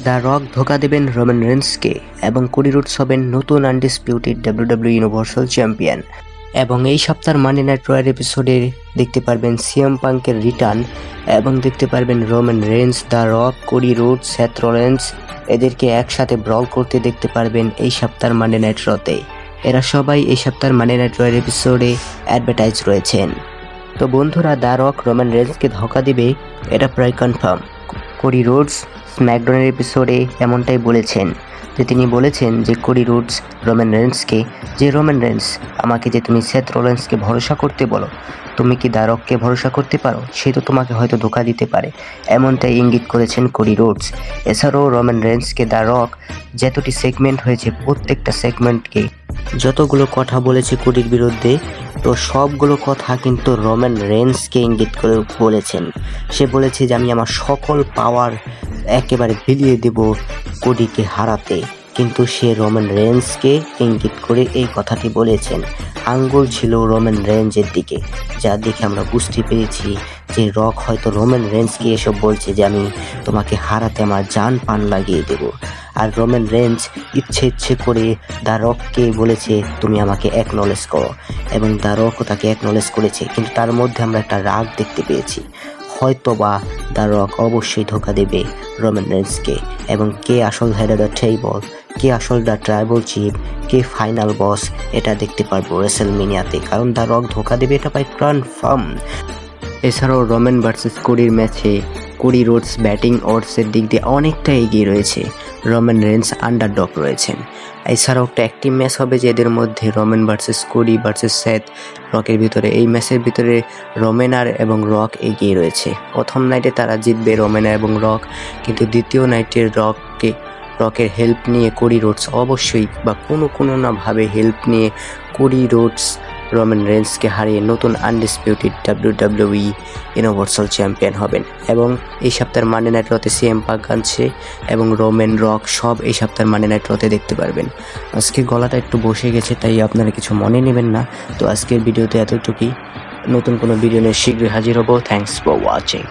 The rock ধোঁকা দেবেন Roman রেন্সকে এবং কোডি রোডস হবেন নতুন আনডিসপিউটেড ডাব্লিউডাব্লিউ ইউনিভার্সাল চ্যাম্পিয়ন। এবং এই সপ্তাহের মানডে নাইট রয়ের এপিসোডে দেখতে পারবেন সিএম পাঙ্কের রিটার্ন এবং দেখতে পারবেন Roman Reigns, the Rock, Cody Rhodes, Seth Rollins এদেরকে একসাথে ব্রল করতে দেখতে পারবেন এই সপ্তাহের মানডে নাইট রতে। এরা সবাই এই সপ্তাহের মানডে নাইট রয়ের এপিসোডে অ্যাডভার্টাইজ রয়েছেন। তো বন্ধুরা, দ্য রক রোমান রেন্সকে ধোঁকা দিবে এটা প্রায় কনফার্ম। কোডি রোডস স্ম্যাকডাউনের এপিসোডে এমনটাই বলেছেন যে তিনি বলেছেন যে কোডি রোডস রোমান রেন্সকে যে রোমান রেন্স, আমাকে যে তুমি সেথ রলিন্সকে ভরসা করতে বলো, তুমি কি দ্য রককে ভরসা করতে পারো? সে তো তোমাকে হয়তো ধোঁকা দিতে পারে, এমনটাই ইঙ্গিত করেছেন কোডি রোডস। এছাড়াও রোমান রেন্সকে দ্য রক যতটি সেগমেন্ট হয়েছে প্রত্যেকটা সেগমেন্টকে যতগুলো কথা বলেছে কোডির বিরুদ্ধে, তো সবগুলো কথা কিন্তু রোমান রেন্সকে ইঙ্গিত করে বলেছেন। সে বলেছে যে আমি আমার সকল পাওয়ার একেবারে বিলিয়ে দেব কোডিকে হারাতে, কিন্তু সে রোমান রেন্সকে ইঙ্গিত করে এই কথাটি বলেছেন। আঙ্গুল ছিল রোমান রেন্সের দিকে, যা দেখে আমরা বুঝতে পেরেছি যে রক হয়তো রোমান রেন্সকে এসব বলছে যে আমি তোমাকে হারাতে আমার জান পান লাগিয়ে দেব। আর রোমান রেন্স ইচ্ছে করে দ্য রককে বলেছে তুমি আমাকে অ্যাকনলেজ করো, এবং দ্য রকও তাকে অ্যাকনলেজ করেছে, কিন্তু তার মধ্যে আমরা একটা রাগ দেখতে পেয়েছি। হয়তোবা দ্য রক অবশ্যই ধোঁকা দেবে রোমান রেন্সকে, এবং কে আসল হেড অফ দ্য টেবল, কে আসল the tribal chief, K final বস, এটা দেখতে পারবো রেসেলমেনিয়াতে, কারণ দ্য রক ধোঁকা দেবে এটা প্রায় কনফার্ম। এছাড়াও রোমান ভার্সেস কোডির ম্যাচে কোডি রোডস ব্যাটিং অডসের দিক দিয়ে অনেকটা এগিয়ে রয়েছে, রোমান রেন্স আন্ডারডগ রয়েছেন। এছাড়াও একটা অ্যাক্টিভ ম্যাচ হবে যে এদের মধ্যে Roman versus Cody versus Seth রকের ভিতরে। এই ম্যাচের ভিতরে রোমেনার এবং রক এগিয়ে রয়েছে। প্রথম নাইটে তারা জিতবে রোমেনার এবং রক, কিন্তু দ্বিতীয় নাইটের রকের হেল্প নিয়ে কোডি রোডস অবশ্যই বা কোনো না ভাবে হেল্প নিয়ে কোডি রোডস রোমান রেন্সকে হারিয়ে নতুন আনডিসপিউটেড ডাব্লিউডাব্লিউই ইউনিভার্সাল চ্যাম্পিয়ন হবেন। এবং এই সপ্তাহের মানডে নাইট রতে সিএম পাঙ্ক আনছে এবং রোমান, রক সব এই সপ্তাহের মানডে নাইট রতে দেখতে পারবেন। আজকে গলাটা একটু বসে গেছে, তাই আপনারা কিছু মনে নেবেন না। তো আজকের ভিডিওতে এতটুকুই। নতুন কোনো ভিডিও নিয়ে শীঘ্রই হাজির হব। Thanks for watching.